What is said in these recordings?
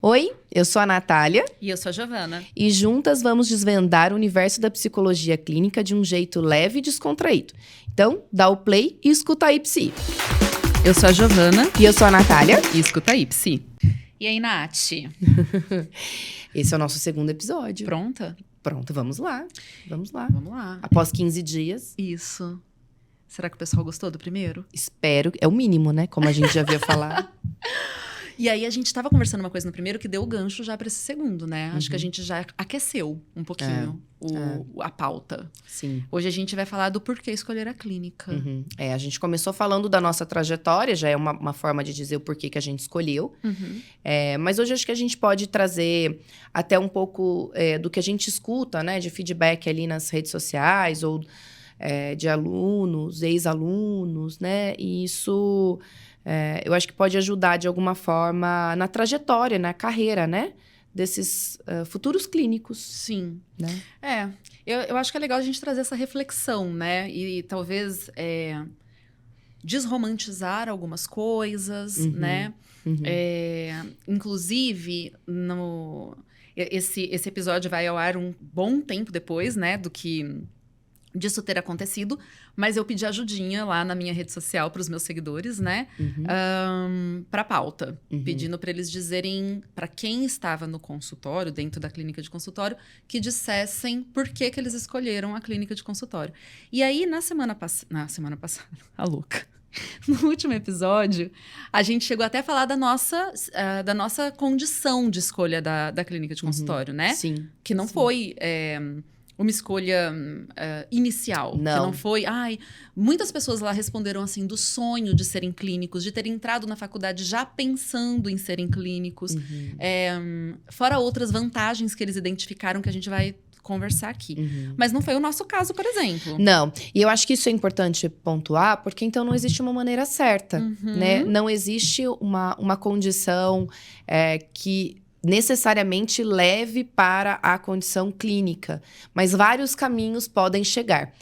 Oi, eu sou a Natália E eu sou a Giovana. e juntas vamos desvendar o universo da psicologia clínica de um jeito leve e descontraído. Então, dá o play e escuta aí, Psi. Eu sou a Giovana E eu sou a Natália. e escuta aí, Psi. E aí, Nath? Esse é o nosso segundo episódio. Pronta? Pronto, vamos lá. Vamos lá. Vamos lá. Após 15 dias, Isso. Será que o pessoal gostou do primeiro? espero... É o mínimo, né? Como a gente já havia falado. E aí, a gente tava conversando uma coisa no primeiro que deu o gancho já pra esse segundo, né? Acho que a gente já aqueceu um pouquinho a pauta. Sim. Hoje a gente vai falar do porquê escolher a clínica. Uhum. A gente começou falando da nossa trajetória, já é uma forma de dizer o porquê que a gente escolheu. Uhum. Mas hoje acho que a gente pode trazer até um pouco do que a gente escuta, né? De feedback ali nas redes sociais ou de alunos, ex-alunos, né? E isso eu acho que pode ajudar de alguma forma na trajetória, na carreira, né? Desses futuros clínicos, Sim. né? Eu acho que é legal a gente trazer essa reflexão, né? E talvez desromantizar algumas coisas, né? Uhum. Inclusive, esse episódio vai ao ar um bom tempo depois, né? Disso ter acontecido, mas eu pedi ajudinha lá na minha rede social para os meus seguidores, né? Para pauta, pedindo para eles dizerem para quem estava no consultório, dentro da clínica de consultório, que dissessem por que eles escolheram a clínica de consultório. E aí, na semana passada, a louca. No último episódio, a gente chegou até a falar da nossa condição de escolha da clínica de consultório, né? Sim. Que não foi uma escolha inicial. Não. Que não foi... muitas pessoas lá responderam assim, do sonho de serem clínicos, de terem entrado na faculdade já pensando em serem clínicos. Fora outras vantagens que eles identificaram que a gente vai conversar aqui. Mas não foi o nosso caso, por exemplo. Não, e eu acho que isso é importante pontuar, porque então não existe uma maneira certa, né? Não existe uma condição que necessariamente leve para a condição clínica, mas vários caminhos podem chegar.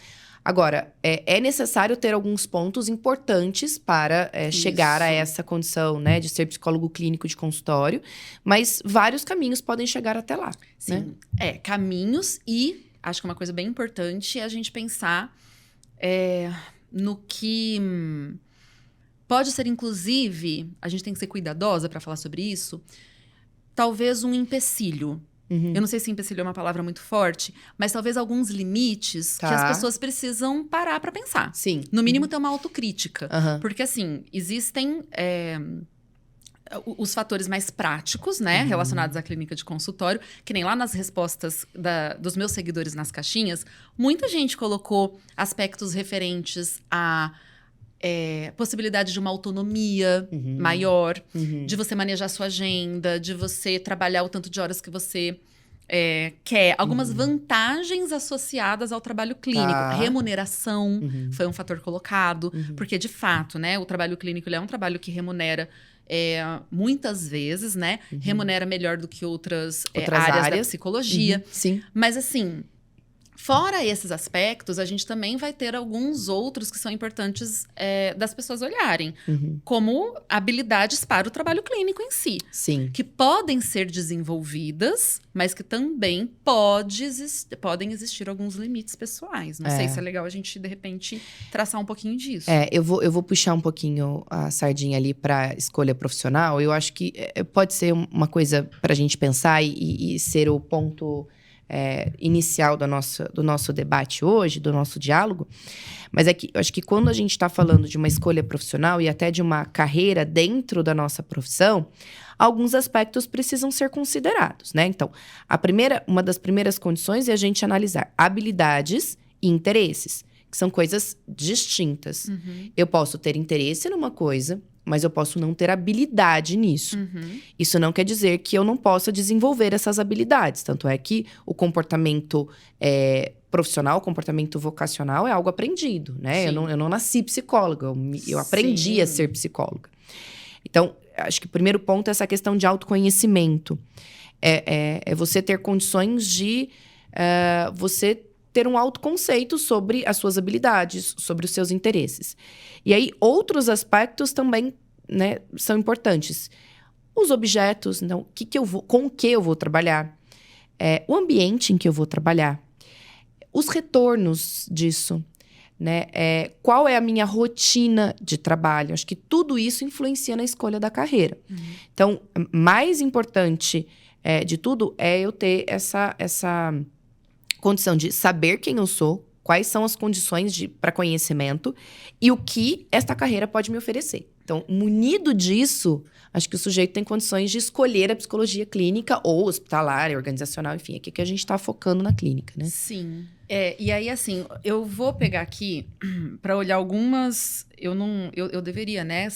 Agora, é necessário ter alguns pontos importantes para chegar a essa condição, né, de ser psicólogo clínico de consultório, mas vários caminhos podem chegar até lá. Sim, né? Caminhos e acho que uma coisa bem importante é a gente pensar no que pode ser, inclusive, a gente tem que ser cuidadosa para falar sobre isso, talvez um empecilho. Eu não sei se empecilho é uma palavra muito forte, mas talvez alguns limites que as pessoas precisam parar para pensar. Sim. No mínimo, ter uma autocrítica. Uhum. Porque, assim, existem os fatores mais práticos, né? Relacionados à clínica de consultório, que nem lá nas respostas dos meus seguidores nas caixinhas, muita gente colocou aspectos referentes a possibilidade de uma autonomia maior, de você manejar sua agenda, de você trabalhar o tanto de horas que você quer. Algumas vantagens associadas ao trabalho clínico. A remuneração foi um fator colocado, porque, de fato, né, o trabalho clínico ele é um trabalho que remunera muitas vezes, né? Remunera melhor do que outras áreas da psicologia. Sim. Mas, assim... Fora esses aspectos, a gente também vai ter alguns outros que são importantes das pessoas olharem. Como habilidades para o trabalho clínico em si. Sim. Que podem ser desenvolvidas, mas que também podem existir alguns limites pessoais. Não sei se é legal a gente, de repente, traçar um pouquinho disso. Eu vou puxar um pouquinho a sardinha ali para escolha profissional. Eu acho que pode ser uma coisa para a gente pensar e ser o ponto... inicial do nosso debate hoje, do nosso diálogo, mas eu acho que quando a gente está falando de uma escolha profissional e até de uma carreira dentro da nossa profissão, alguns aspectos precisam ser considerados, né? Então, uma das primeiras condições é a gente analisar habilidades e interesses, que são coisas distintas. Eu posso ter interesse numa coisa, mas eu posso não ter habilidade nisso. Isso não quer dizer que eu não possa desenvolver essas habilidades. Tanto é que o comportamento profissional, o comportamento vocacional é algo aprendido, né? Eu não nasci psicóloga, eu aprendi a ser psicóloga. Então, acho que o primeiro ponto é essa questão de autoconhecimento. É você ter condições de você ter um autoconceito sobre as suas habilidades, sobre os seus interesses. E aí, outros aspectos também, né, são importantes. os objetos, então, com o que eu vou trabalhar, o ambiente em que eu vou trabalhar, os retornos disso, né? Qual é a minha rotina de trabalho? Acho que tudo isso influencia na escolha da carreira. Então, mais importante de tudo é eu ter essa condição de saber quem eu sou, quais são as condições para conhecimento e o que esta carreira pode me oferecer. Então, munido disso, acho que o sujeito tem condições de escolher a psicologia clínica ou hospitalar, organizacional, enfim, é que a gente está focando na clínica, né? Sim. E aí, assim, eu vou pegar aqui para olhar algumas. Eu deveria, né,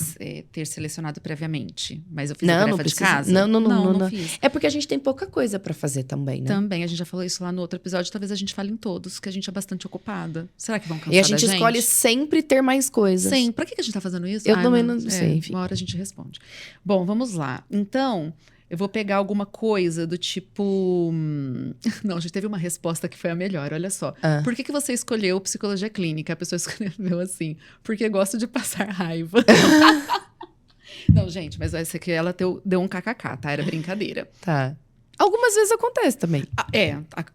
ter selecionado previamente, mas eu fiz a tarefa de casa. Não fiz. É porque a gente tem pouca coisa para fazer também, né? Também, a gente já falou isso lá no outro episódio, talvez a gente fale em todos, que a gente é bastante ocupada. Será que vão cansar E a da gente escolhe sempre ter mais coisas. Sim. Pra que a gente tá fazendo isso? Eu também não sei, enfim. Uma hora a gente responde. Bom, vamos lá. Então, eu vou pegar alguma coisa do tipo... Não, a gente teve uma resposta que foi a melhor, olha só. Por que você escolheu psicologia clínica? A pessoa escreveu assim, porque gosto de passar raiva. Não, gente, mas essa aqui ela deu um kkk, tá? Era brincadeira. Tá. Algumas vezes acontece também.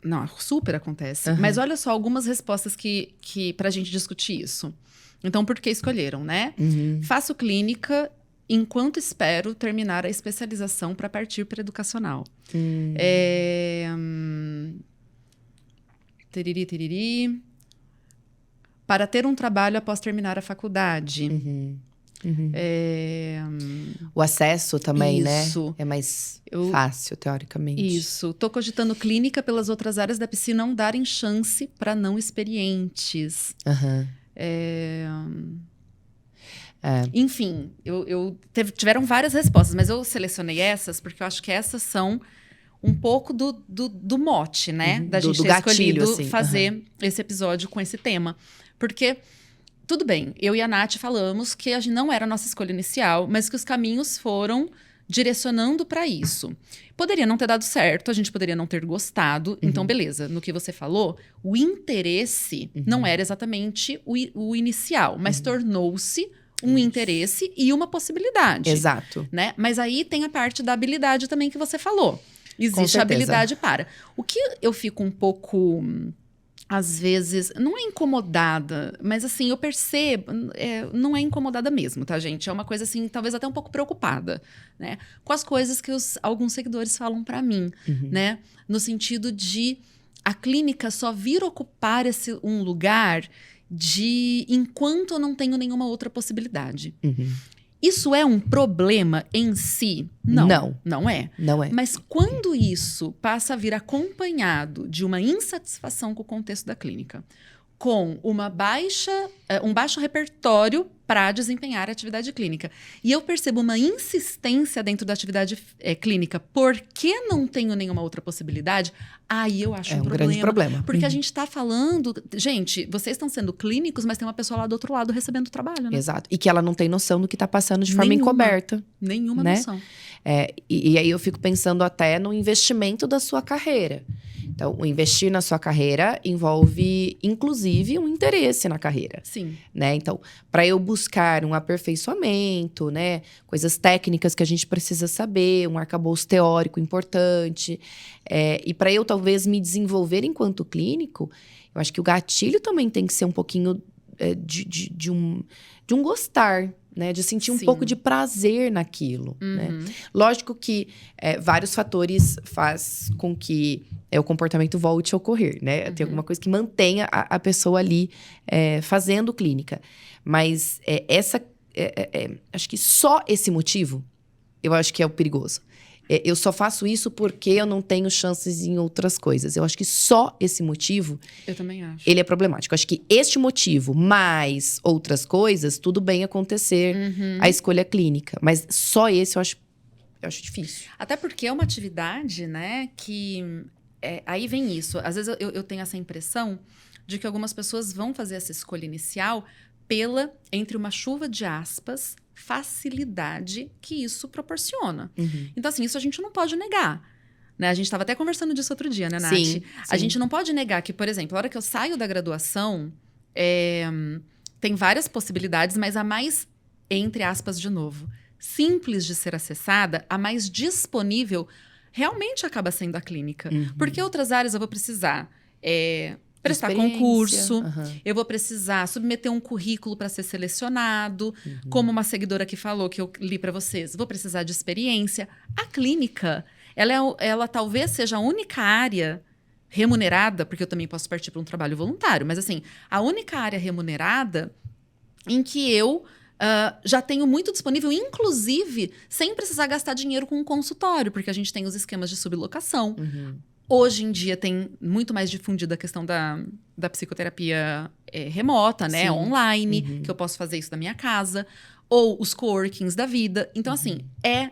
Não, super acontece. Mas olha só, algumas respostas que pra gente discutir isso. Então, por que escolheram, né? Faço clínica enquanto espero terminar a especialização para partir para educacional. Tiriri. Para ter um trabalho após terminar a faculdade. O acesso também, isso. Né? É mais fácil, teoricamente. Isso. Tô cogitando clínica pelas outras áreas da PSI não darem chance para não experientes. Enfim, tiveram várias respostas, mas eu selecionei essas porque eu acho que essas são um pouco do mote, né? Da gente ter escolhido assim, fazer esse episódio com esse tema. Porque, tudo bem, eu e a Nath falamos que a gente não era a nossa escolha inicial, mas que os caminhos foram direcionando para isso. Poderia não ter dado certo, a gente poderia não ter gostado. Então, beleza, no que você falou, o interesse não era exatamente o inicial, mas tornou-se um interesse e uma possibilidade. Exato. Né? Mas aí tem a parte da habilidade também que você falou. Existe a habilidade para. O que eu fico um pouco, às vezes, não é incomodada, mas assim, eu percebo, não é incomodada mesmo, tá, gente? É uma coisa assim, talvez até um pouco preocupada, né? Com as coisas que alguns seguidores falam para mim, né? No sentido de a clínica só vir ocupar um lugar enquanto eu não tenho nenhuma outra possibilidade. Isso é um problema em si? Não é. Não é. Mas quando isso passa a vir acompanhado de uma insatisfação com o contexto da clínica, com um baixo repertório para desempenhar a atividade clínica, e eu percebo uma insistência dentro da atividade clínica porque não tenho nenhuma outra possibilidade, aí eu acho um problema. Grande problema. Porque a gente está falando... Gente, vocês estão sendo clínicos, mas tem uma pessoa lá do outro lado recebendo trabalho, né? Exato. E que ela não tem noção do que está passando de forma encoberta. Nenhuma né? noção. E aí eu fico pensando até no investimento da sua carreira. Então, o investir na sua carreira envolve, inclusive, um interesse na carreira. Sim. Né? Então, para eu buscar um aperfeiçoamento, né? Coisas técnicas que a gente precisa saber, um arcabouço teórico importante. E para eu, talvez, me desenvolver enquanto clínico, eu acho que o gatilho também tem que ser um pouquinho de um gostar, né? De sentir um pouco de prazer naquilo, né? Lógico que vários fatores faz com que o comportamento volte a ocorrer, né? Tem alguma coisa que mantenha a pessoa ali fazendo clínica. Mas acho que só esse motivo, eu acho que é o perigoso. Eu só faço isso porque eu não tenho chances em outras coisas. Eu acho que só esse motivo... Eu também acho. Ele é problemático. Eu acho que este motivo, mais outras coisas, tudo bem acontecer a escolha clínica. Mas só esse eu acho difícil. Até porque é uma atividade, né, que... aí vem isso. Às vezes eu tenho essa impressão de que algumas pessoas vão fazer essa escolha inicial entre uma chuva de aspas, facilidade que isso proporciona. Então, assim, isso a gente não pode negar. Né? A gente estava até conversando disso outro dia, né, Nath? Sim. A gente não pode negar que, por exemplo, a hora que eu saio da graduação, tem várias possibilidades, mas a mais, entre aspas, de novo, simples de ser acessada, a mais disponível, realmente acaba sendo a clínica. Porque outras áreas eu vou precisar prestar concurso, eu vou precisar submeter um currículo para ser selecionado, como uma seguidora que falou, que eu li para vocês, vou precisar de experiência. A clínica, ela talvez seja a única área remunerada, porque eu também posso partir para um trabalho voluntário, mas assim, a única área remunerada em que eu já tenho muito disponível, inclusive sem precisar gastar dinheiro com um consultório, porque a gente tem os esquemas de sublocação. Hoje em dia tem muito mais difundida a questão da psicoterapia remota, né? Online, que eu posso fazer isso da minha casa. Ou os coworkings da vida. Então, assim,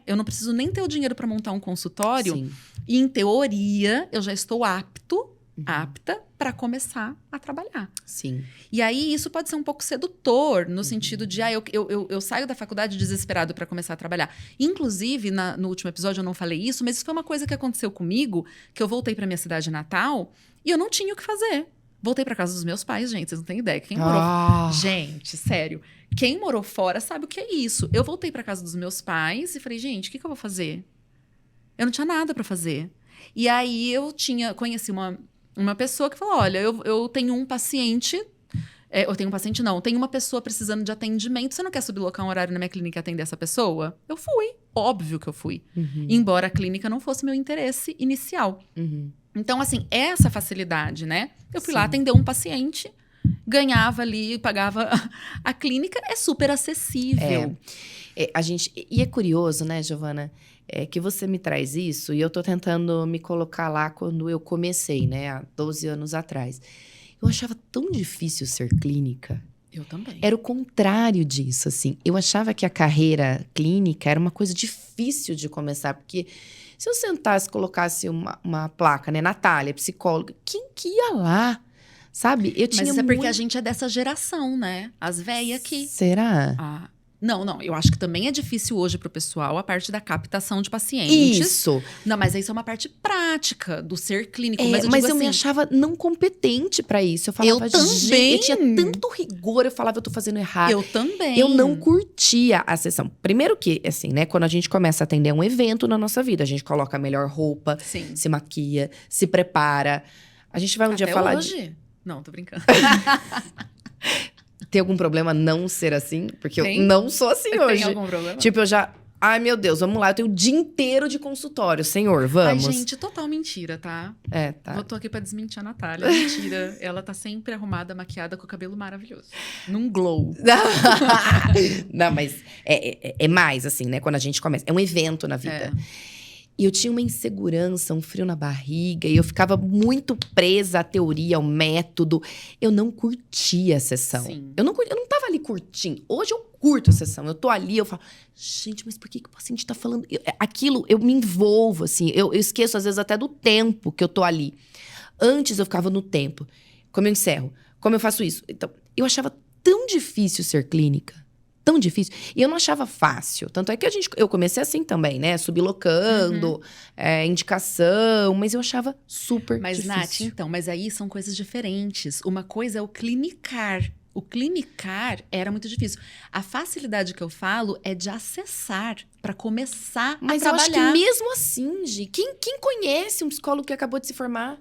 eu não preciso nem ter o dinheiro para montar um consultório. Sim. E, em teoria, eu já estou apta para começar a trabalhar. Sim. E aí, isso pode ser um pouco sedutor, no sentido de, eu saio da faculdade desesperado para começar a trabalhar. Inclusive, no último episódio eu não falei isso, mas isso foi uma coisa que aconteceu comigo, que eu voltei para minha cidade natal e eu não tinha o que fazer. Voltei para casa dos meus pais, gente, vocês não têm ideia. Quem morou... Gente, sério. Quem morou fora sabe o que é isso. Eu voltei para casa dos meus pais e falei, gente, o que eu vou fazer? Eu não tinha nada para fazer. E aí eu conheci uma pessoa que falou, olha, eu tenho um paciente... tenho uma pessoa precisando de atendimento. Você não quer sublocar um horário na minha clínica e atender essa pessoa? Eu fui. Óbvio que eu fui. Embora a clínica não fosse meu interesse inicial. Então, assim, essa facilidade, né? Eu fui lá atender um paciente, ganhava ali, pagava a clínica. É super acessível. E é curioso, né, Giovana? Que você me traz isso e eu tô tentando me colocar lá quando eu comecei, né? Há 12 anos atrás. Eu achava tão difícil ser clínica. Eu também. Era o contrário disso, assim. Eu achava que a carreira clínica era uma coisa difícil de começar, porque se eu sentasse e colocasse uma placa, né? Natália, psicóloga, quem que ia lá? Sabe? Mas isso é porque a gente é dessa geração, né? As véias aqui. Será? Não. Eu acho que também é difícil hoje pro pessoal a parte da captação de pacientes. Isso. Não, mas isso é uma parte prática do ser clínico. Mas eu me achava não competente pra isso. Eu falava, eu também. Eu tinha tanto rigor, eu falava, eu tô fazendo errado. Eu também. Eu não curtia a sessão. Primeiro que, assim, né, quando a gente começa a atender um evento na nossa vida, a gente coloca a melhor roupa, se maquia, se prepara. A gente vai dia falar hoje? Não, tô brincando. Tem algum problema não ser assim? Porque eu não sou assim hoje. Tem algum problema? Tipo, eu já... Ai, meu Deus, vamos lá. Eu tenho o dia inteiro de consultório. Senhor, vamos. Ai, gente, total mentira, tá? Tá. Eu tô aqui pra desmentir a Natália. Mentira. Ela tá sempre arrumada, maquiada, com o cabelo maravilhoso. Num glow. Não, mas é mais assim, né? Quando a gente começa. É um evento na vida. E eu tinha uma insegurança, um frio na barriga. E eu ficava muito presa à teoria, ao método. Eu não curtia a sessão. Sim. Eu não tava ali curtindo. Hoje eu curto a sessão. Eu tô ali, eu falo... Gente, mas por que o paciente tá falando... Aquilo, eu me envolvo, assim. Eu esqueço, às vezes, até do tempo que eu tô ali. Antes, eu ficava no tempo. Como eu encerro? Como eu faço isso? Então, eu achava tão difícil ser clínica. Tão difícil. E eu não achava fácil. Tanto é que eu comecei assim também, né? Sublocando, indicação. Mas eu achava super difícil. Nath, então, mas aí são coisas diferentes. Uma coisa é o clinicar. O clinicar era muito difícil. A facilidade que eu falo é de acessar para começar a trabalhar. Mas eu acho que mesmo assim, Gi, quem conhece um psicólogo que acabou de se formar?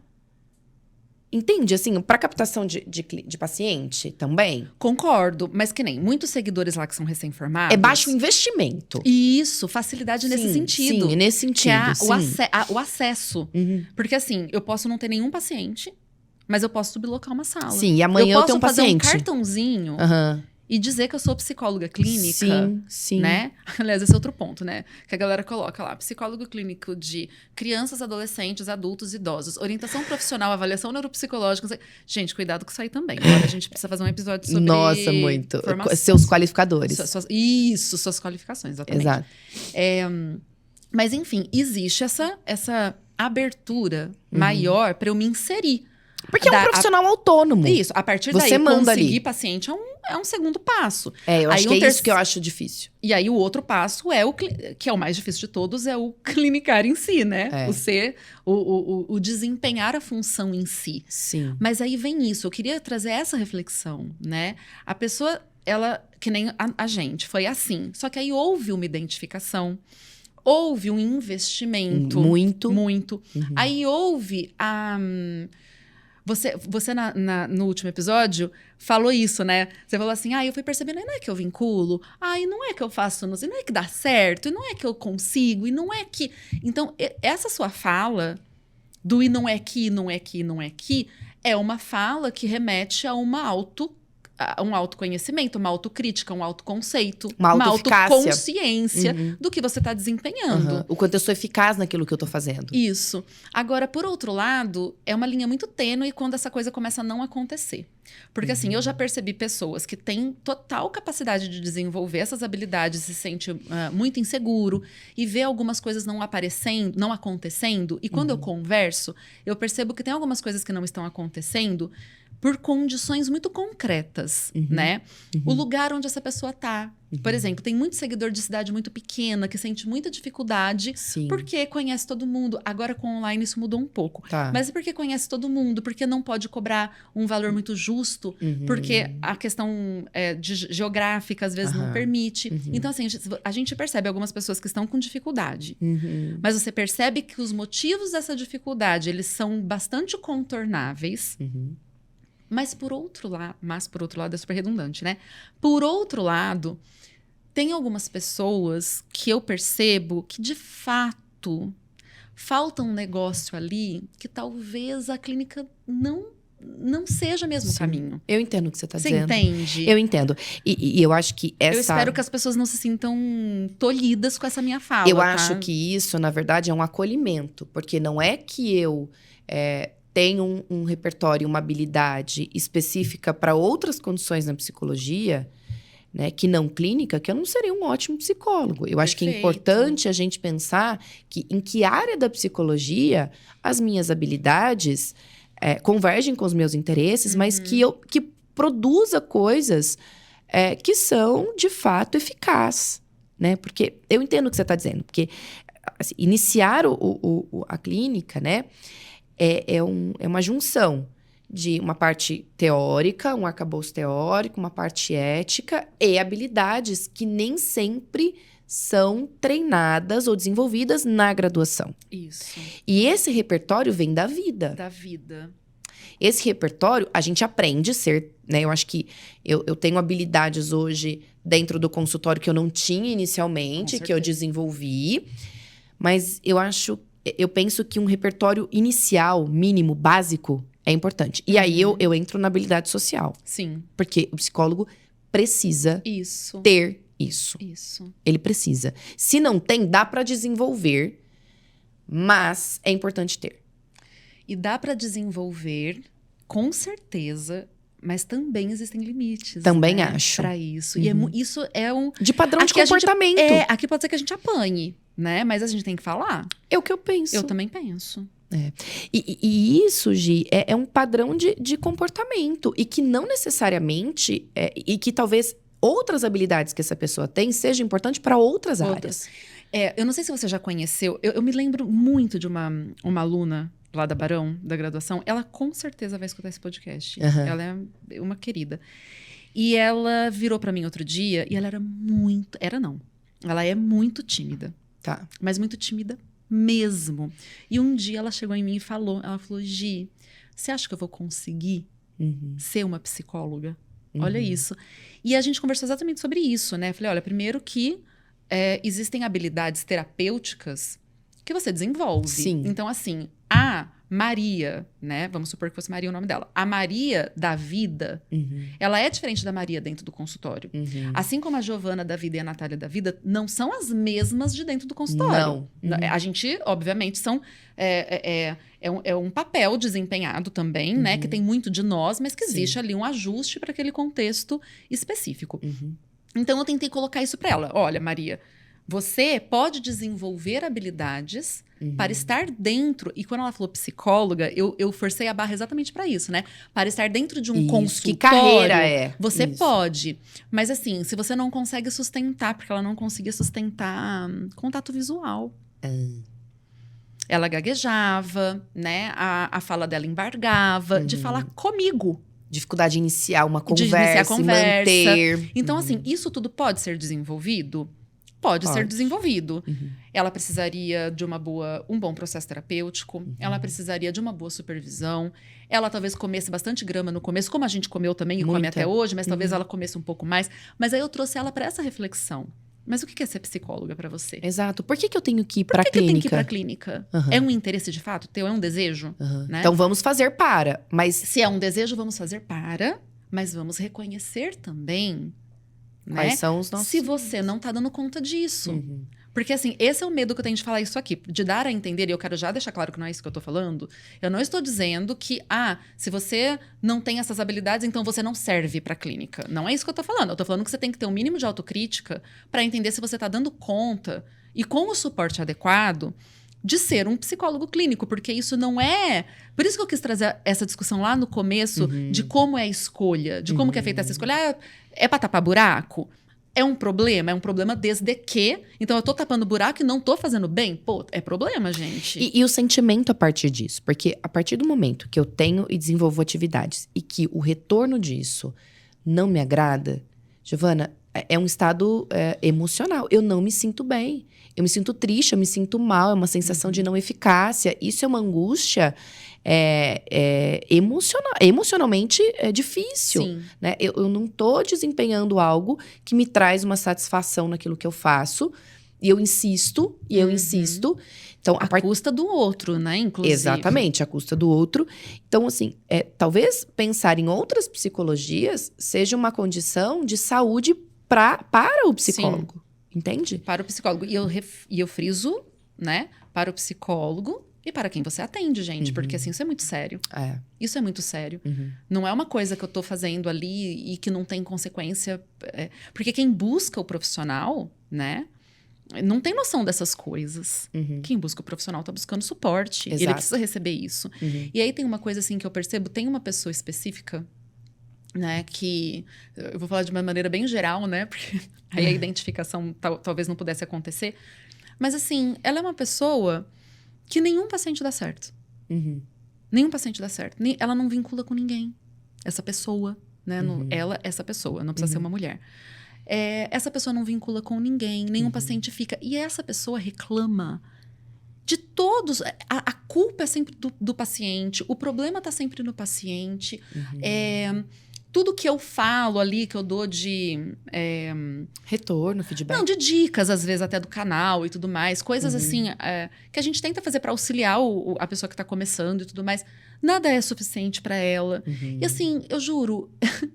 Entende? Assim, para captação de paciente também? Concordo, mas que nem muitos seguidores lá que são recém-formados... É baixo investimento. Isso, facilidade nesse sentido. Sim, nesse sentido, que é o acesso. Porque assim, eu posso não ter nenhum paciente, mas eu posso sublocar uma sala. Sim, e amanhã eu tenho um paciente. Eu posso fazer um cartãozinho... E dizer que eu sou psicóloga clínica, sim. né? Aliás, esse é outro ponto, né? Que a galera coloca lá, psicólogo clínico de crianças, adolescentes, adultos, idosos, orientação profissional, avaliação neuropsicológica. Gente, cuidado com isso aí também. Agora a gente precisa fazer um episódio sobre Nossa, muito. Seus qualificadores. Suas qualificações, exatamente. Exato. Mas, enfim, existe essa abertura maior para eu me inserir. Porque é um profissional autônomo. Isso, a partir daí, conseguir ali. Paciente é um segundo passo. Eu acho que é isso que eu acho difícil. E aí, o outro passo que é o mais difícil de todos, é o clinicar em si, né? O desempenhar a função em si. Sim. Mas aí vem isso, eu queria trazer essa reflexão, né? A pessoa, que nem a gente, foi assim. Só que aí houve uma identificação, houve um investimento. Muito. Aí houve a... Você no último episódio falou isso, né? Você falou assim, eu fui percebendo, e não é que eu vinculo, e não é que eu faço, e não é que dá certo, e não é que eu consigo, e não é que... Então, essa sua fala do e não é que, não é que, não é que, é uma fala que remete a um autoconhecimento, uma autocrítica, um autoconceito, uma autoconsciência do que você está desempenhando. O quanto eu sou eficaz naquilo que eu estou fazendo. Isso. Agora, por outro lado, é uma linha muito tênue quando essa coisa começa a não acontecer. Porque, assim, eu já percebi pessoas que têm total capacidade de desenvolver essas habilidades, se sente muito inseguro e vê algumas coisas não acontecendo. E quando eu converso, eu percebo que tem algumas coisas que não estão acontecendo por condições muito concretas, né? O lugar onde essa pessoa tá. Por exemplo, tem muito seguidor de cidade muito pequena que sente muita dificuldade porque conhece todo mundo. Agora, com online, isso mudou um pouco. Mas é porque conhece todo mundo, porque não pode cobrar um valor muito justo, porque a questão geográfica, às vezes, não permite. Então, assim, a gente percebe algumas pessoas que estão com dificuldade. Mas você percebe que os motivos dessa dificuldade, eles são bastante contornáveis. Mas por outro lado é super redundante, né? Por outro lado, tem algumas pessoas que eu percebo que, de fato, falta um negócio ali que talvez a clínica não seja mesmo o caminho. Eu entendo o que você está dizendo. Você entende? Eu entendo. E eu acho que essa... Eu espero que as pessoas não se sintam tolhidas com essa minha fala, Eu acho que isso, na verdade, é um acolhimento. Porque não é que eu... tenho um repertório, uma habilidade específica para outras condições na psicologia, né, que não clínica, que eu não seria um ótimo psicólogo. Eu acho que é importante a gente pensar que em que área da psicologia as minhas habilidades convergem com os meus interesses, mas que produza coisas que são, de fato, eficazes. Né? Porque eu entendo o que você está dizendo. Porque assim, iniciar a clínica, né? É uma junção de uma parte teórica, um arcabouço teórico, uma parte ética e habilidades que nem sempre são treinadas ou desenvolvidas na graduação. Isso. E esse repertório vem da vida. Da vida. Esse repertório, a gente aprende a ser, né? Eu acho que eu tenho habilidades hoje dentro do consultório que eu não tinha inicialmente, que eu desenvolvi. Mas eu penso que um repertório inicial, mínimo, básico, é importante. E aí eu entro na habilidade social. Sim. Porque o psicólogo precisa ter isso. Ele precisa. Se não tem, dá para desenvolver, mas é importante ter. E dá para desenvolver, com certeza, mas também existem limites. Também né, acho. Para isso. E isso é um... De padrão de comportamento. Aqui pode ser que a gente apanhe, né? Mas a gente tem que falar. É o que eu penso. Eu também penso. E isso, Gi, é um padrão de comportamento. E que não necessariamente... e que talvez outras habilidades que essa pessoa tem sejam importantes para outras áreas. Eu não sei se você já conheceu... Eu me lembro muito de uma aluna lá da Barão, da graduação. Ela com certeza vai escutar esse podcast. Ela é uma querida. E ela virou para mim outro dia e ela era muito... Ela é muito tímida. Tá. Mas muito tímida mesmo. E um dia ela chegou em mim e falou, Gi, você acha que eu vou conseguir ser uma psicóloga? Olha isso. E a gente conversou exatamente sobre isso, né? Falei, olha, primeiro que existem habilidades terapêuticas que você desenvolve. Sim. Então, assim, a Maria, né? Vamos supor que fosse Maria o nome dela. A Maria da vida, ela é diferente da Maria dentro do consultório. Assim como a Giovana da vida e a Natália da vida não são as mesmas de dentro do consultório. Não. A gente, obviamente, é um papel desempenhado também, né? Que tem muito de nós, mas que existe ali um ajuste para aquele contexto específico. Então, eu tentei colocar isso para ela. Olha, Maria, você pode desenvolver habilidades para estar dentro... E quando ela falou psicóloga, eu forcei a barra exatamente para isso, né? Para estar dentro de um consultório... Que carreira é? Você pode. Mas assim, se você não consegue sustentar... Porque ela não conseguia sustentar contato visual. Ela gaguejava, né? A fala dela embargava de falar comigo. dificuldade de iniciar uma De iniciar a conversa, e conversa. manter. Então, assim, isso tudo pode ser desenvolvido? Pode ser desenvolvido. Ela precisaria de um bom processo terapêutico. Ela precisaria de uma boa supervisão. Ela talvez comesse bastante grama no começo, como a gente comeu também e come Muita. até hoje, mas talvez ela comesse um pouco mais. Mas aí eu trouxe ela para essa reflexão. Mas o que é ser psicóloga para você? Exato. Por que eu tenho que ir Por pra que eu tenho clínica? que ir pra clínica? É um interesse de fato teu? É um desejo? Né? Então vamos fazer para, mas Se é um desejo, vamos fazer para, mas vamos reconhecer também, né? quais são os nossos... Se você não tá dando conta disso. Porque, assim, esse é o medo que eu tenho de falar isso aqui. De dar a entender, e eu quero já deixar claro que não é isso que eu tô falando. Eu não estou dizendo que, se você não tem essas habilidades, então você não serve pra clínica. Não é isso que eu tô falando. Eu tô falando que você tem que ter um mínimo de autocrítica pra entender se você tá dando conta e com o suporte adequado de ser um psicólogo clínico, porque isso não é... Por isso que eu quis trazer essa discussão lá no começo de como é a escolha, de como que é feita essa escolha. É pra tapar buraco? É um problema desde que... Então, eu tô tapando buraco e não tô fazendo bem? Pô, é problema, gente. E o sentimento a partir disso. Porque a partir do momento que eu tenho e desenvolvo atividades e que o retorno disso não me agrada, Giovana, é um estado emocional. Eu não me sinto bem. Eu me sinto triste, eu me sinto mal. É uma sensação de não eficácia. Isso é uma angústia emocionalmente difícil. Sim. Né? Eu não tô desempenhando algo que me traz uma satisfação naquilo que eu faço. E eu insisto, Então, A custa do outro, né, inclusive. Exatamente, a custa do outro. Então, assim, talvez pensar em outras psicologias seja uma condição de saúde para o psicólogo. Sim. Entende? Para o psicólogo. E eu friso, né, para o psicólogo e para quem você atende, gente. Porque, assim, isso é muito sério. Isso é muito sério. Não é uma coisa que eu tô fazendo ali e que não tem consequência. Porque quem busca o profissional, né, não tem noção dessas coisas. Quem busca o profissional tá buscando suporte. Exato. E ele precisa receber isso. E aí tem uma coisa assim que eu percebo, tem uma pessoa específica, né, que... Eu vou falar de uma maneira bem geral, né, porque aí a identificação talvez não pudesse acontecer. Mas assim, ela é uma pessoa que nenhum paciente dá certo. Nenhum paciente dá certo. Ela não vincula com ninguém. Essa pessoa, né, essa pessoa, não precisa ser uma mulher. Essa pessoa não vincula com ninguém, nenhum paciente fica. E essa pessoa reclama de todos. A culpa é sempre do paciente, o problema está sempre no paciente. Tudo que eu falo ali, que eu dou de... retorno, feedback. Não, de dicas, às vezes, até do canal e tudo mais. Coisas assim, que a gente tenta fazer para auxiliar a pessoa que está começando e tudo mais. Nada é suficiente para ela. E assim, eu juro,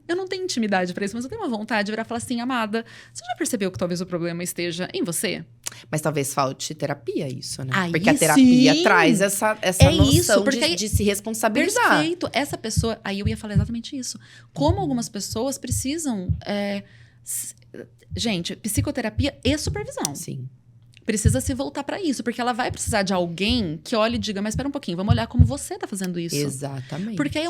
eu não tenho intimidade para isso, mas eu tenho uma vontade de virar e falar assim, amada, você já percebeu que talvez o problema esteja em você? Mas talvez falte terapia isso, né? Aí, porque a terapia sim, traz essa noção de se responsabilizar. Perfeito. Essa pessoa... Aí eu ia falar exatamente isso. Como algumas pessoas precisam... gente, psicoterapia e supervisão. Sim. Precisa se voltar para isso, porque ela vai precisar de alguém que olhe e diga, mas espera um pouquinho, vamos olhar como você tá fazendo isso. Exatamente. Porque aí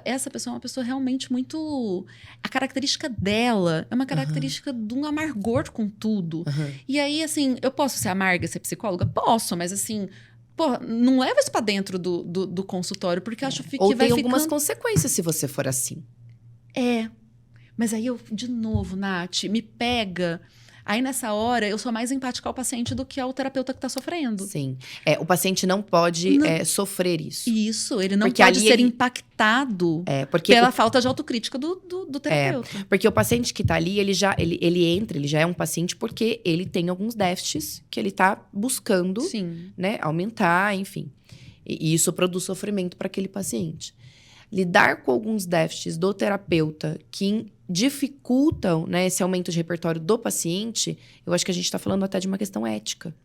essa pessoa é uma pessoa realmente muito... A característica dela é uma característica de um amargor com tudo. E aí, assim, eu posso ser amarga e ser psicóloga? Posso, mas assim... Pô, não leva isso pra dentro do consultório, porque eu acho que Ou vai tem algumas ficando... consequências se você for assim. Mas aí eu, de novo, Nath, me pega... Aí, nessa hora, eu sou mais empática ao paciente do que ao terapeuta que tá sofrendo. Sim. O paciente não pode sofrer isso. Isso, ele não porque pode ser impactado pela falta de autocrítica do terapeuta. Porque o paciente que tá ali, ele já é um paciente porque ele tem alguns déficits que ele tá buscando, né, aumentar, enfim. E isso produz sofrimento para aquele paciente. Lidar com alguns déficits do terapeuta que dificultam, né, esse aumento de repertório do paciente, eu acho que a gente está falando até de uma questão ética.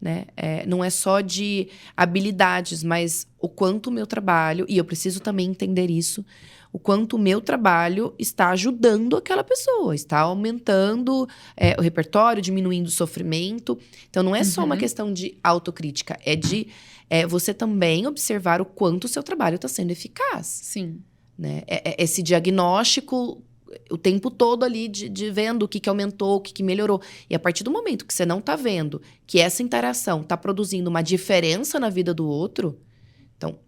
Né? Não é só de habilidades, mas o quanto o meu trabalho, e eu preciso também entender isso, o quanto o meu trabalho está ajudando aquela pessoa, está aumentando o repertório, diminuindo o sofrimento. Então, não é só uma questão de autocrítica, é de você também observar o quanto o seu trabalho está sendo eficaz. Sim. Né? Esse diagnóstico o tempo todo ali de vendo o que aumentou, o que melhorou. E a partir do momento que você não tá vendo que essa interação tá produzindo uma diferença na vida do outro, então,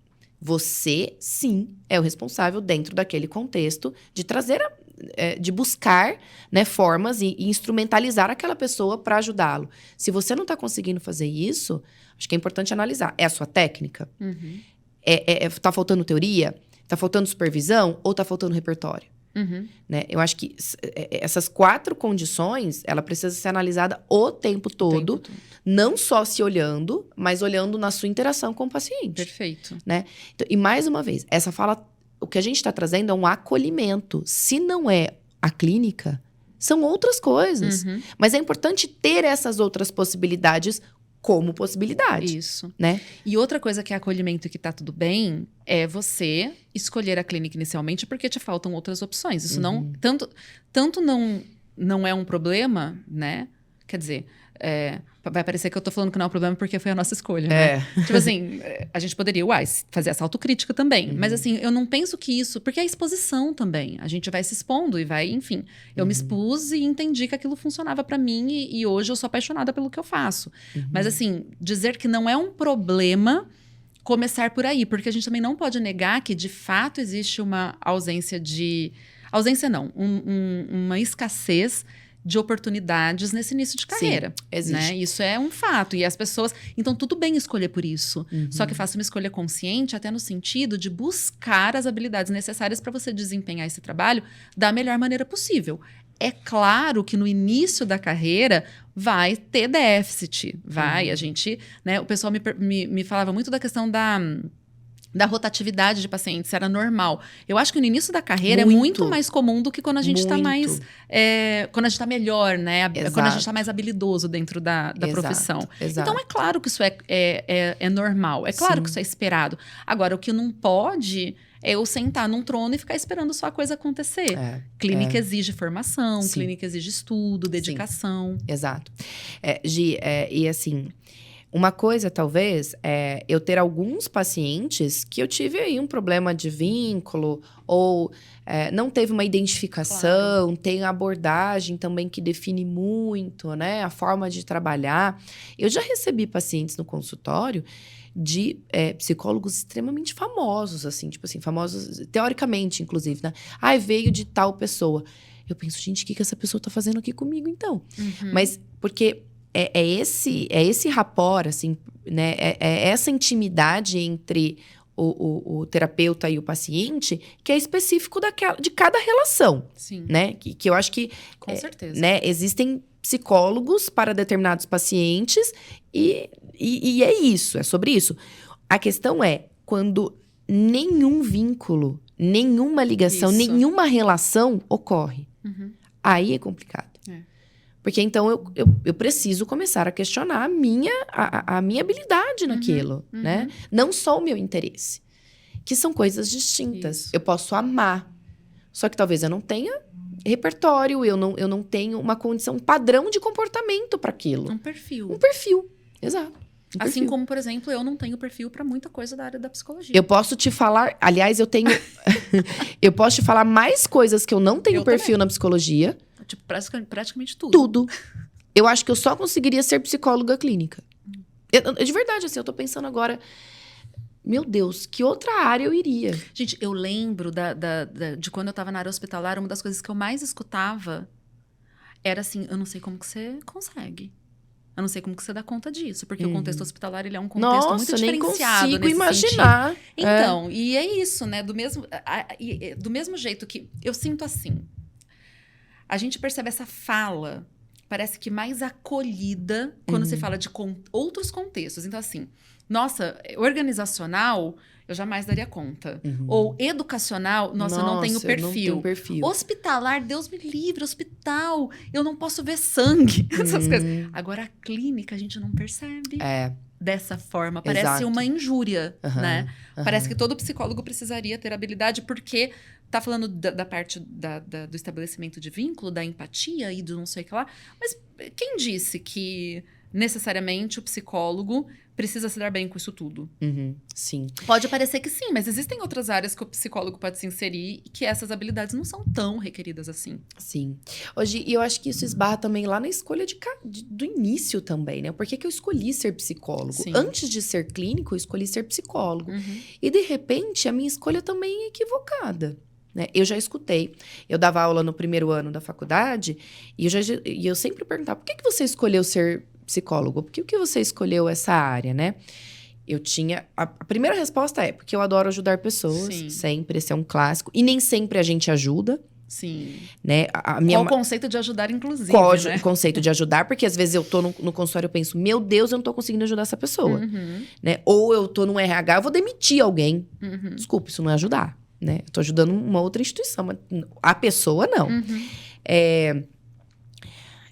Você, sim, é o responsável dentro daquele contexto de trazer, de buscar, né, formas e instrumentalizar aquela pessoa para ajudá-lo. Se você não está conseguindo fazer isso, acho que é importante analisar. É a sua técnica? Uhum. Tá faltando teoria? Tá faltando supervisão? Ou tá faltando repertório? Uhum. Né? Eu acho que essas 4 condições, ela precisa ser analisada o tempo todo, não só se olhando, mas olhando na sua interação com o paciente. Perfeito. Né? Então, e mais uma vez, essa fala, o que a gente está trazendo é um acolhimento. Se não é a clínica, são outras coisas. Uhum. Mas é importante ter essas outras possibilidades como possibilidade. Isso. Né? E outra coisa que é acolhimento e que tá tudo bem é você escolher a clínica inicialmente porque te faltam outras opções. Isso não... Tanto não é um problema, né? Quer dizer, vai parecer que eu tô falando que não é um problema porque foi a nossa escolha, né? Tipo assim, a gente poderia, fazer essa autocrítica também. Mas assim, eu não penso que isso... Porque é exposição também. A gente vai se expondo e vai, enfim. Eu me expus e entendi que aquilo funcionava pra mim e hoje eu sou apaixonada pelo que eu faço. Mas assim, dizer que não é um problema começar por aí. Porque a gente também não pode negar que, de fato, existe uma ausência de... Ausência não. Uma escassez de oportunidades nesse início de carreira. Sim, existe. Né? Isso é um fato. E as pessoas... Então, tudo bem escolher por isso. Só que faça uma escolha consciente, até no sentido de buscar as habilidades necessárias para você desempenhar esse trabalho da melhor maneira possível. É claro que no início da carreira vai ter déficit. A gente... Né? O pessoal me falava muito da questão da rotatividade de pacientes, era normal. Eu acho que no início da carreira é muito mais comum do que quando a gente está mais... quando a gente está melhor, né? Quando a gente está mais habilidoso dentro da profissão. Exato. Então, é claro que isso é normal. É claro que isso é esperado. Agora, o que não pode é eu sentar num trono e ficar esperando só a coisa acontecer. Clínica exige formação, clínica exige estudo, dedicação. Sim. Exato. Gi, e assim... Uma coisa, talvez, é eu ter alguns pacientes que eu tive aí um problema de vínculo ou não teve uma identificação, tem a abordagem também que define muito, né? A forma de trabalhar. Eu já recebi pacientes no consultório de psicólogos extremamente famosos, assim, tipo assim, famosos teoricamente, inclusive, né? Veio de tal pessoa. Eu penso, gente, o que essa pessoa tá fazendo aqui comigo, então? Mas, porque... É esse rapport, assim, né? É essa intimidade entre o terapeuta e o paciente que é específico de cada relação. Sim. Né? Que eu acho que... Com certeza. Né? Existem psicólogos para determinados pacientes e é isso, é sobre isso. A questão é quando nenhum vínculo, nenhuma ligação, nenhuma relação ocorre. Aí é complicado. Porque então eu preciso começar a questionar a minha habilidade naquilo, né? Não só o meu interesse. Que são coisas distintas. Eu posso amar. Só que talvez eu não tenha repertório, eu não tenho uma condição, um padrão de comportamento para aquilo. Um perfil. Um perfil, exato. Assim como, por exemplo, eu não tenho perfil para muita coisa da área da psicologia. Eu posso te falar... Aliás, eu tenho... eu posso te falar mais coisas que eu não tenho perfil na psicologia. Tipo, praticamente tudo. Tudo. Eu acho que eu só conseguiria ser psicóloga clínica. De verdade, assim, eu tô pensando agora... Meu Deus, que outra área eu iria? Gente, eu lembro de quando eu tava na área hospitalar, uma das coisas que eu mais escutava era assim, eu não sei como que você consegue. Eu não sei como que você dá conta disso, porque o contexto hospitalar, ele é um contexto muito diferenciado nem consigo nesse imaginar. Sentido. Então, e é isso, né? Do mesmo jeito que eu sinto assim, a gente percebe essa fala, parece que mais acolhida quando se fala de outros contextos. Então, assim, nossa, organizacional, eu jamais daria conta. Ou educacional, nossa, eu não tenho perfil. Eu não tenho perfil. Hospitalar, Deus me livre, hospital, eu não posso ver sangue, essas coisas. Agora, a clínica, a gente não percebe. Dessa forma, parece uma injúria, né? Parece que todo psicólogo precisaria ter habilidade, porque tá falando da parte do estabelecimento de vínculo, da empatia e do não sei o que lá. Mas quem disse que necessariamente o psicólogo precisa se dar bem com isso tudo. Sim. Pode parecer que sim, mas existem outras áreas que o psicólogo pode se inserir e que essas habilidades não são tão requeridas assim. Sim. Hoje, e eu acho que isso esbarra também lá na escolha do início também, né? Por que eu escolhi ser psicólogo? Sim. Antes de ser clínico, eu escolhi ser psicólogo. E, de repente, a minha escolha também é equivocada. Né? Eu já escutei. Eu dava aula no primeiro ano da faculdade e eu sempre perguntava, por que você escolheu ser psicólogo? Por que você escolheu essa área, né? Eu tinha... A primeira resposta é porque eu adoro ajudar pessoas. Sim. Sempre, esse é um clássico. E nem sempre a gente ajuda. Sim. Né? Qual o conceito de ajudar, inclusive, né? O conceito de ajudar, porque às vezes eu tô no consultório e penso, meu Deus, eu não tô conseguindo ajudar essa pessoa. Né? Ou eu tô num RH, eu vou demitir alguém. Desculpa, isso não é ajudar. Né? Eu tô ajudando uma outra instituição, mas a pessoa não.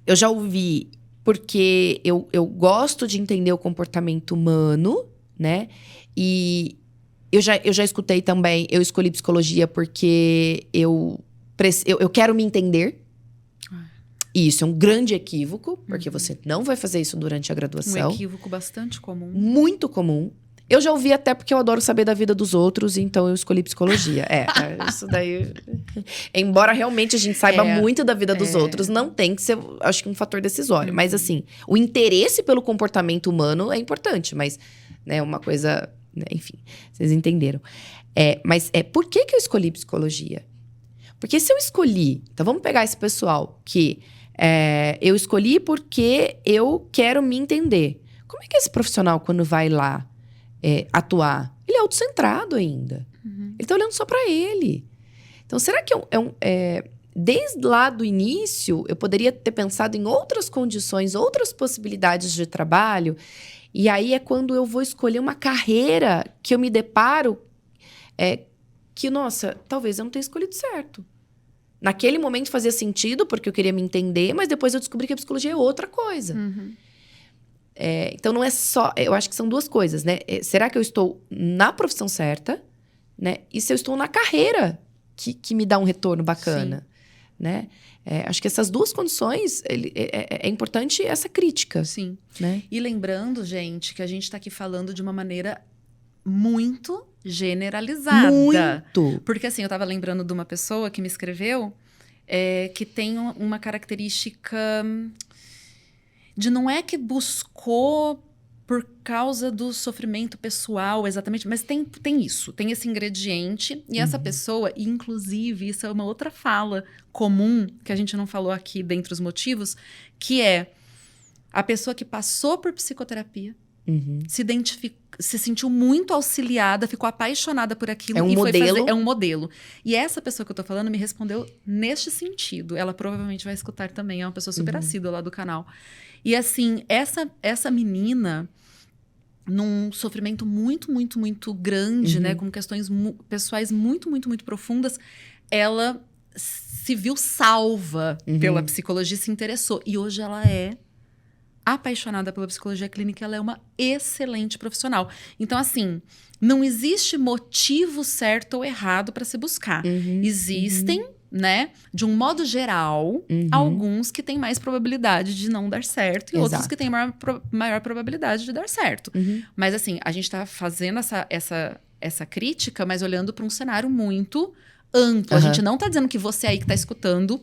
Eu já ouvi, porque eu gosto de entender o comportamento humano, né? E eu já escutei também, eu escolhi psicologia porque eu quero me entender. E isso é um grande equívoco, porque você não vai fazer isso durante a graduação. Um equívoco bastante comum. Muito comum. Eu já ouvi até porque eu adoro saber da vida dos outros, então eu escolhi psicologia. Isso daí... Embora realmente a gente saiba muito da vida dos outros, não tem que ser, acho que, um fator decisório. Mas, assim, o interesse pelo comportamento humano é importante, mas, né, uma coisa... Né, enfim, vocês entenderam. Mas por que eu escolhi psicologia? Porque se eu escolhi... Então, vamos pegar esse pessoal que eu escolhi porque eu quero me entender. Como é que esse profissional, quando vai lá atuar, ele é autocentrado ainda. Ele tá olhando só para ele. Então, será que desde lá do início, eu poderia ter pensado em outras condições, outras possibilidades de trabalho? E aí é quando eu vou escolher uma carreira que eu me deparo que, nossa, talvez eu não tenha escolhido certo. Naquele momento fazia sentido, porque eu queria me entender, mas depois eu descobri que a psicologia é outra coisa. Então, não é só... Eu acho que são duas coisas, né? Será que eu estou na profissão certa? Né? E se eu estou na carreira que me dá um retorno bacana? Né? Acho que essas duas condições... É importante essa crítica. Sim. Né? E lembrando, gente, que a gente está aqui falando de uma maneira muito generalizada. Muito! Porque, assim, eu estava lembrando de uma pessoa que me escreveu que tem uma característica... de não é que buscou por causa do sofrimento pessoal, exatamente, mas tem isso, tem esse ingrediente. E essa pessoa, inclusive, isso é uma outra fala comum, que a gente não falou aqui dentre os motivos, que é a pessoa que passou por psicoterapia, se sentiu muito auxiliada, ficou apaixonada por aquilo. É um modelo. É um modelo. E essa pessoa que eu tô falando me respondeu neste sentido. Ela provavelmente vai escutar também, é uma pessoa super assídua lá do canal. E assim, essa menina, num sofrimento muito, muito, muito grande, né? Com questões pessoais muito, muito, muito profundas, ela se viu salva pela psicologia e se interessou. E hoje ela é apaixonada pela psicologia clínica, ela é uma excelente profissional. Então, assim, não existe motivo certo ou errado para se buscar. Existem, né, de um modo geral, alguns que têm mais probabilidade de não dar certo e outros que têm maior probabilidade de dar certo. Mas, assim, a gente está fazendo essa crítica, mas olhando para um cenário muito amplo. A gente não está dizendo que você aí que está escutando...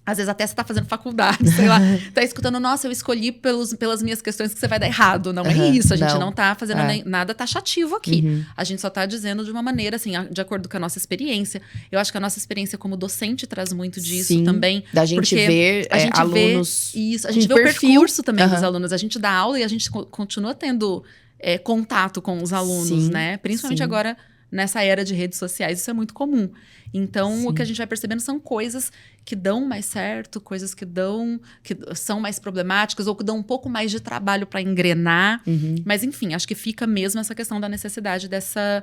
Às vezes até você tá fazendo faculdade, sei lá. Tá escutando, nossa, eu escolhi pelas minhas questões que você vai dar errado. Não é isso. A gente não tá fazendo nada taxativo aqui. A gente só tá dizendo de uma maneira, assim, de acordo com a nossa experiência. Eu acho que a nossa experiência como docente traz muito disso também. Da gente ver alunos. Isso, a gente vê o percurso também dos alunos. A gente dá aula e a gente continua tendo contato com os alunos, né? Principalmente agora, nessa era de redes sociais, isso é muito comum. Então, o que a gente vai percebendo são coisas que dão mais certo, coisas que são mais problemáticas ou que dão um pouco mais de trabalho para engrenar. Mas, enfim, acho que fica mesmo essa questão da necessidade dessa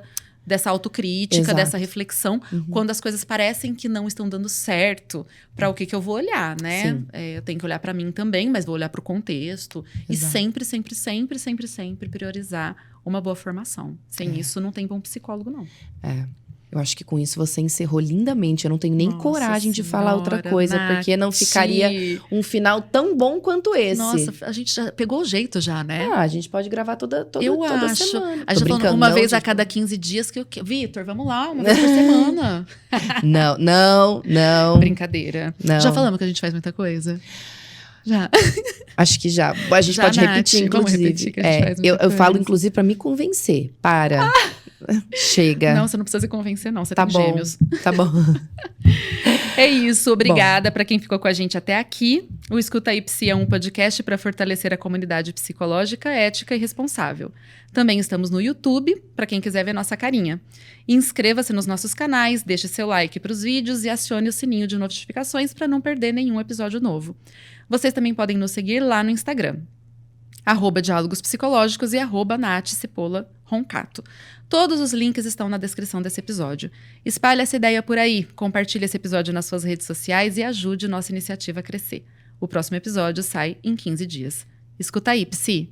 autocrítica, dessa reflexão, quando as coisas parecem que não estão dando certo, para o que eu vou olhar, né? Eu tenho que olhar para mim também, mas vou olhar para o contexto. E sempre, sempre, sempre, sempre, sempre priorizar uma boa formação. Sem isso, não tem bom psicólogo, não. Eu acho que com isso você encerrou lindamente. Eu não tenho nem Nossa coragem de falar outra Senhora, coisa, Nath. porque não ficaria um final tão bom quanto esse. Nossa, a gente já pegou o jeito já, né? A gente pode gravar toda Eu acho. semana. A gente Tô tá falando uma não, vez a gente. cada 15 dias que eu... Vitor, vamos lá, uma vez por semana. Não. Brincadeira. Não. Já falamos que a gente faz muita coisa? Já. Acho que já. A gente Já, pode Nath, repetir, vamos inclusive. repetir que a gente faz muita eu falo, coisa. inclusive, pra me convencer. Para. Chega. Não, você não precisa se convencer, não. Você Tá tem bom. gêmeos. Tá bom. É isso, obrigada para quem ficou com a gente até aqui. O Escuta aí Psi é um podcast para fortalecer a comunidade psicológica, ética e responsável. Também estamos no YouTube, para quem quiser ver nossa carinha. Inscreva-se nos nossos canais, deixe seu like para os vídeos e acione o sininho de notificações para não perder nenhum episódio novo. Vocês também podem nos seguir lá no Instagram. @Diálogos Psicológicos e @NathCipolla_Roncato. Todos os links estão na descrição desse episódio. Espalhe essa ideia por aí, compartilhe esse episódio nas suas redes sociais e ajude nossa iniciativa a crescer. O próximo episódio sai em 15 dias. Escuta aí, Psi!